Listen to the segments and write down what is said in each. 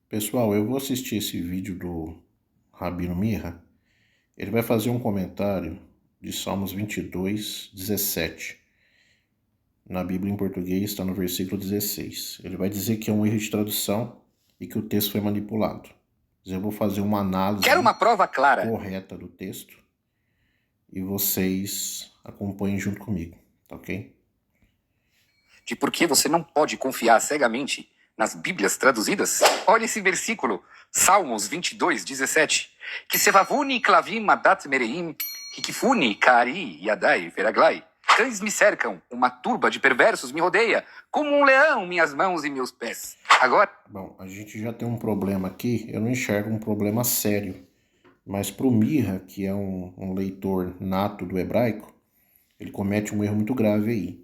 Pessoal, eu vou assistir esse vídeo do Rabino Mirra. Ele vai fazer um comentário de Salmos 22, 17. Na Bíblia em português está no versículo 16. Ele vai dizer que é um erro de tradução e que o texto foi manipulado. Eu vou fazer uma análise Quero uma prova clara correta do texto e vocês acompanhem junto comigo, tá ok? de por que você não pode confiar cegamente nas Bíblias traduzidas. Olha esse versículo, Salmos 22, 17. Que sevavuni klavim adat mereim, hikifuni kari yadai veraglai. Cães me cercam, uma turba de perversos me rodeia, como um leão minhas mãos e meus pés. Agora... Bom, a gente já tem um problema aqui, eu não enxergo um problema sério, mas para o Mirra, que é um leitor nato do hebraico, ele comete um erro muito grave aí.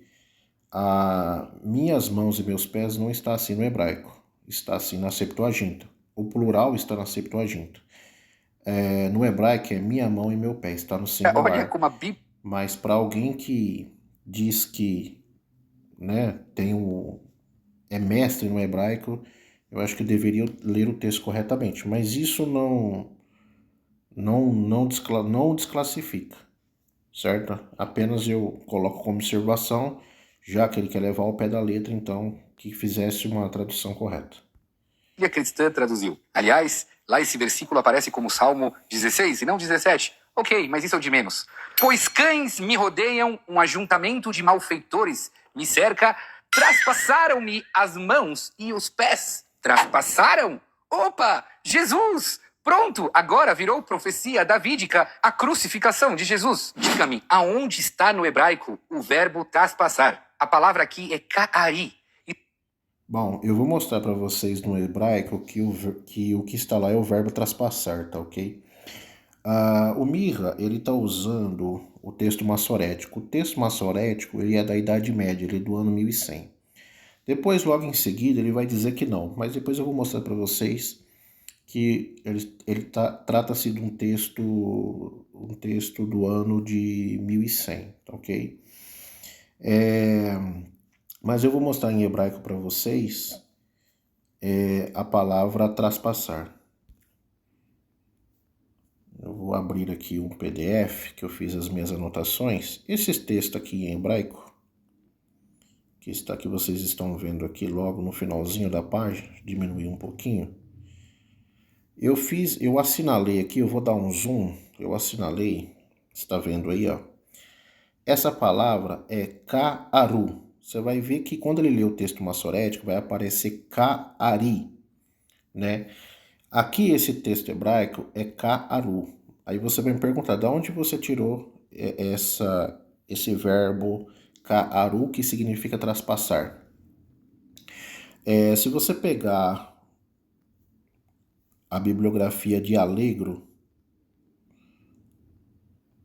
Minhas mãos e meus pés não está assim no hebraico, está assim na Septuaginta. O plural está na Septuaginta. No hebraico é minha mão e meu pé, está no Olha singular. como a Bíblia... Mas para alguém que diz que é mestre no hebraico, eu acho que deveria ler o texto corretamente. Mas isso não desclassifica, certo? Apenas eu coloco como observação, já que ele quer levar ao pé da letra, então que fizesse uma tradução correta. Bíblia cristã traduziu. Aliás, lá esse versículo aparece como Salmo 16 e não 17. Ok, mas isso é o de menos. Pois cães me rodeiam, um ajuntamento de malfeitores me cerca, traspassaram-me as mãos e os pés. Traspassaram? Opa, Jesus! Pronto, agora virou profecia davídica a crucificação de Jesus. Diga-me, aonde está no hebraico o verbo traspassar? A palavra aqui é ka'ari. Bom, eu vou mostrar para vocês no hebraico que o que está lá é o verbo traspassar, tá ok? O Mirra, ele está usando o texto massorético. O texto massorético ele é da Idade Média, ele é do ano 1100. Depois, logo em seguida, ele vai dizer que não, mas depois eu vou mostrar para vocês que trata-se de um texto do ano de 1100, tá ok? Mas eu vou mostrar em hebraico para vocês a palavra traspassar. Eu vou abrir aqui um PDF que eu fiz as minhas anotações. Esse texto aqui em hebraico, que vocês estão vendo aqui logo no finalzinho da página, diminuir um pouquinho. Eu assinalei aqui, eu vou dar um zoom, eu assinalei, você está vendo aí, ó. Essa palavra é ka'aru. Você vai ver que quando ele lê o texto massorético, vai aparecer ka'ari, né? Aqui esse texto hebraico é ka'aru. Aí você vai me perguntar, de onde você tirou esse verbo ka'aru, que significa traspassar? Se você pegar a bibliografia de Allegro,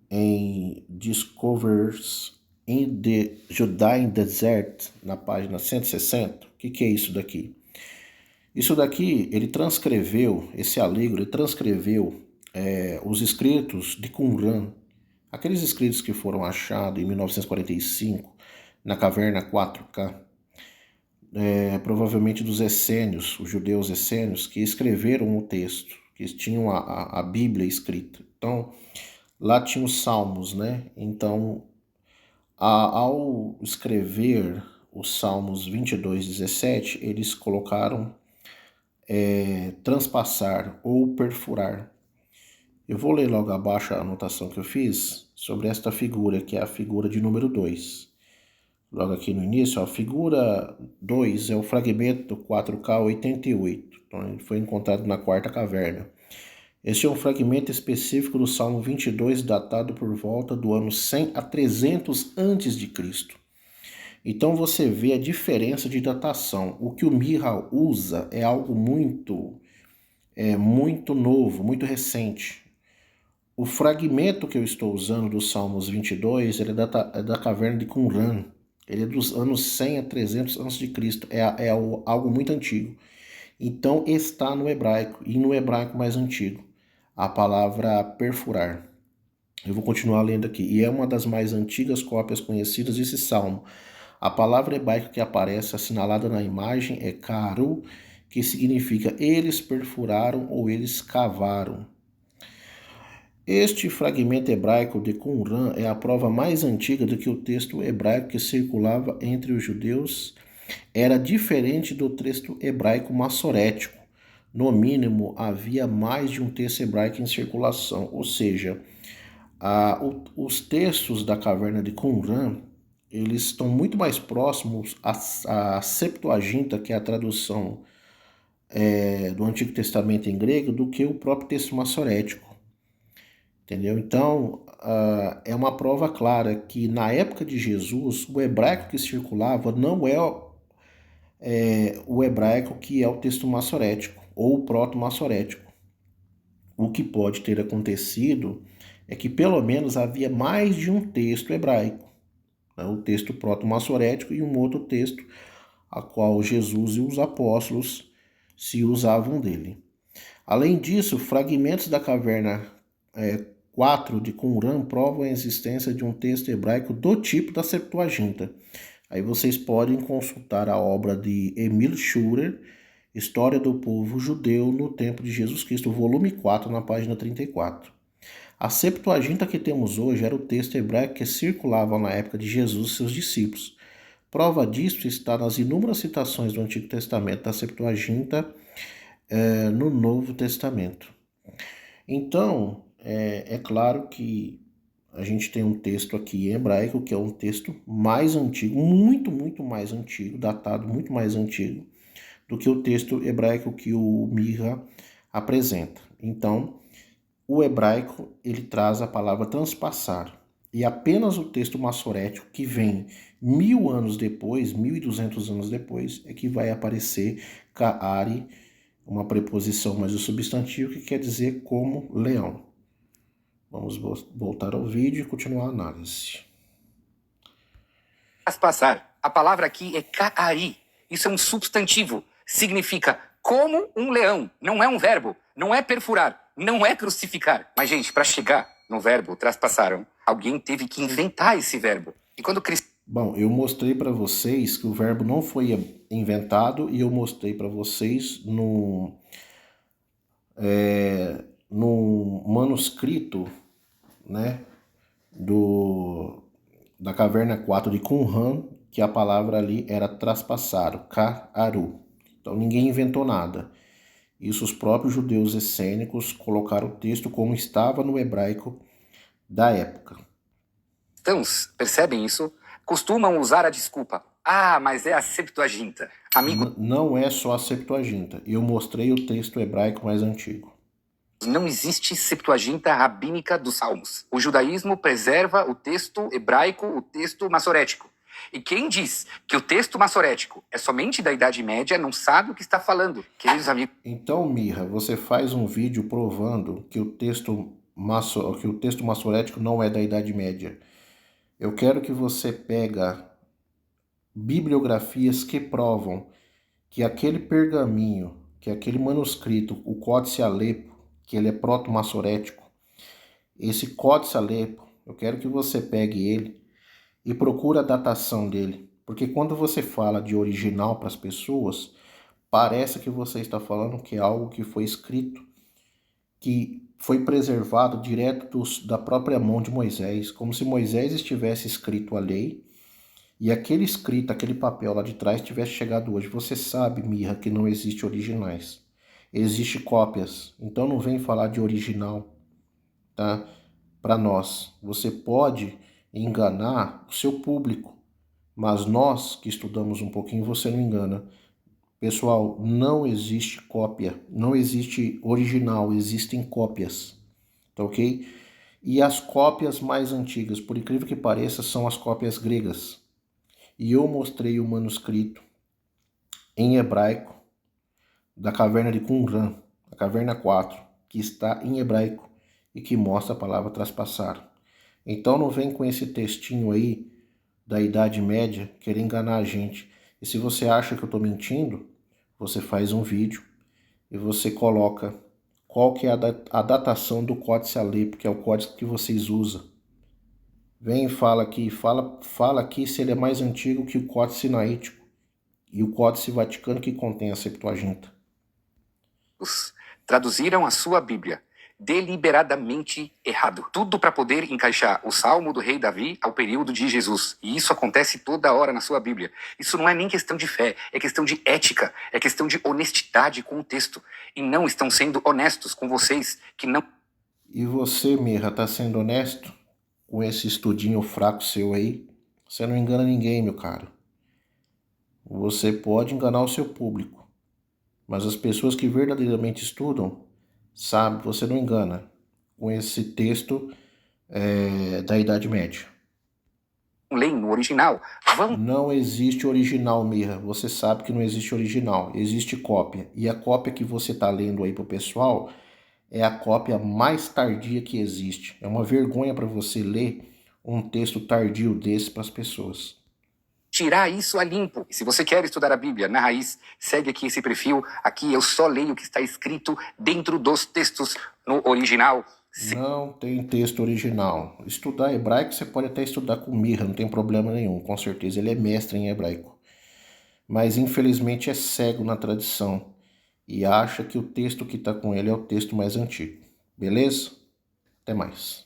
em Discovers in the Judean Desert, na página 160, o que é isso daqui? Isso daqui, ele transcreveu, esse Allegro, ele transcreveu os escritos de Qumran, aqueles escritos que foram achados em 1945 na caverna 4K, provavelmente dos essênios, os judeus essênios, que escreveram o texto, que tinham a Bíblia escrita. Então, lá tinha os salmos, né? Então, ao escrever os salmos 22, 17, eles colocaram transpassar ou perfurar. Eu vou ler logo abaixo a anotação que eu fiz sobre esta figura, que é a figura de número 2. Logo aqui no início, a figura 2 é o fragmento 4K88. Então, ele foi encontrado na quarta caverna. Este é um fragmento específico do Salmo 22, datado por volta do ano 100 a 300 a.C. Então você vê a diferença de datação. O que o Mirra usa é algo muito novo, muito recente. O fragmento que eu estou usando dos Salmos 22, ele é da caverna de Qumran. Ele é dos anos 100 a 300 a.C. É algo muito antigo. Então está no hebraico, e no hebraico mais antigo, a palavra perfurar. Eu vou continuar lendo aqui. E é uma das mais antigas cópias conhecidas desse salmo. A palavra hebraica que aparece assinalada na imagem é karu, que significa eles perfuraram ou eles cavaram. Este fragmento hebraico de Qumran é a prova mais antiga de que o texto hebraico que circulava entre os judeus era diferente do texto hebraico massorético. No mínimo, havia mais de um texto hebraico em circulação, ou seja, os textos da caverna de Qumran, eles estão muito mais próximos à Septuaginta, que é a tradução do Antigo Testamento em grego, do que o próprio texto massorético. Entendeu? Então, é uma prova clara que na época de Jesus, o hebraico que circulava não é o hebraico que é o texto massorético ou o proto-massorético. O que pode ter acontecido é que pelo menos havia mais de um texto hebraico, né? O texto proto-massorético e um outro texto a qual Jesus e os apóstolos se usavam dele. Além disso, fragmentos da caverna 4 de Qumran provam a existência de um texto hebraico do tipo da Septuaginta. Aí vocês podem consultar a obra de Emil Schurer, História do Povo Judeu no Tempo de Jesus Cristo, volume 4, na página 34. A Septuaginta que temos hoje era o texto hebraico que circulava na época de Jesus e seus discípulos. Prova disso está nas inúmeras citações do Antigo Testamento da Septuaginta no Novo Testamento. Então, é claro que a gente tem um texto aqui em hebraico, que é um texto mais antigo, muito, muito mais antigo, datado muito mais antigo, do que o texto hebraico que o Mirra apresenta. Então, o hebraico, ele traz a palavra transpassar, e apenas o texto massorético, que vem 1000 anos depois, 1200 anos depois, é que vai aparecer ka'ari, uma preposição mais o substantivo, que quer dizer como leão. Vamos voltar ao vídeo e continuar a análise. Transpassar. A palavra aqui é ka'ari. Isso é um substantivo. Significa como um leão. Não é um verbo. Não é perfurar. Não é crucificar. Mas, gente, para chegar no verbo traspassaram, alguém teve que inventar esse verbo. E quando Bom, eu mostrei para vocês que o verbo não foi inventado e eu mostrei para vocês no manuscrito, né, da caverna 4 de Qumran, que a palavra ali era traspassar, ka'aru. Então ninguém inventou nada. Isso os próprios judeus essênicos colocaram o texto como estava no hebraico da época. cristãos percebem isso, costumam usar a desculpa. Mas é a Septuaginta. Amigo, Não é só a Septuaginta. Eu mostrei o texto hebraico mais antigo. não existe Septuaginta rabínica dos Salmos. O judaísmo preserva o texto hebraico, o texto massorético. E quem diz que o texto massorético é somente da Idade Média não sabe o que está falando, queridos amigos. Então, Mirra, você faz um vídeo provando que o texto massorético não é da Idade Média. Eu quero que você pega bibliografias que provam que aquele pergaminho, que aquele manuscrito, o Códice Alepo, que ele é proto-massorético, esse Códice Alepo, eu quero que você pegue ele e procure a datação dele. Porque quando você fala de original para as pessoas, parece que você está falando que é algo que foi escrito, que foi preservado direto da própria mão de Moisés, como se Moisés estivesse escrito a lei e aquele escrito, aquele papel lá de trás tivesse chegado hoje. Você sabe, Mirra, que não existe originais. Existe cópias. Então não vem falar de original, tá? Para nós. Você pode enganar o seu público, mas nós que estudamos um pouquinho, você não engana. Pessoal, não existe cópia, não existe original, existem cópias, tá ok? E as cópias mais antigas, por incrível que pareça, são as cópias gregas. E eu mostrei o manuscrito em hebraico da caverna de Qumran, a caverna 4, que está em hebraico e que mostra a palavra traspassar. Então não vem com esse textinho aí da Idade Média querer enganar a gente. E se você acha que eu estou mentindo, você faz um vídeo e você coloca qual que é a datação do Códice Alepo, que é o códice que vocês usam. Vem e fala aqui se ele é mais antigo que o Códice Sinaítico e o Códice Vaticano que contém a Septuaginta. teólogos traduziram a sua Bíblia deliberadamente errado. Tudo para poder encaixar o Salmo do rei Davi ao período de Jesus. E isso acontece toda hora na sua Bíblia. Isso não é nem questão de fé, é questão de ética, é questão de honestidade com o texto. E não estão sendo honestos com vocês que não... E você, Mirra, tá sendo honesto com esse estudinho fraco seu aí? Você não engana ninguém, meu caro. Você pode enganar o seu público, mas as pessoas que verdadeiramente estudam, sabe, você não engana com esse texto da Idade Média. leem no original. Não existe original, Mirra. Você sabe que não existe original. Existe cópia. E a cópia que você está lendo aí pro pessoal é a cópia mais tardia que existe. É uma vergonha para você ler um texto tardio desse para as pessoas. Tirar isso a limpo. E se você quer estudar a Bíblia na raiz, segue aqui esse perfil. Aqui eu só leio o que está escrito dentro dos textos no original. Não tem texto original. Estudar hebraico você pode até estudar com Mirra, não tem problema nenhum. Com certeza ele é mestre em hebraico. Mas infelizmente é cego na tradição e acha que o texto que está com ele é o texto mais antigo. Beleza? Até mais.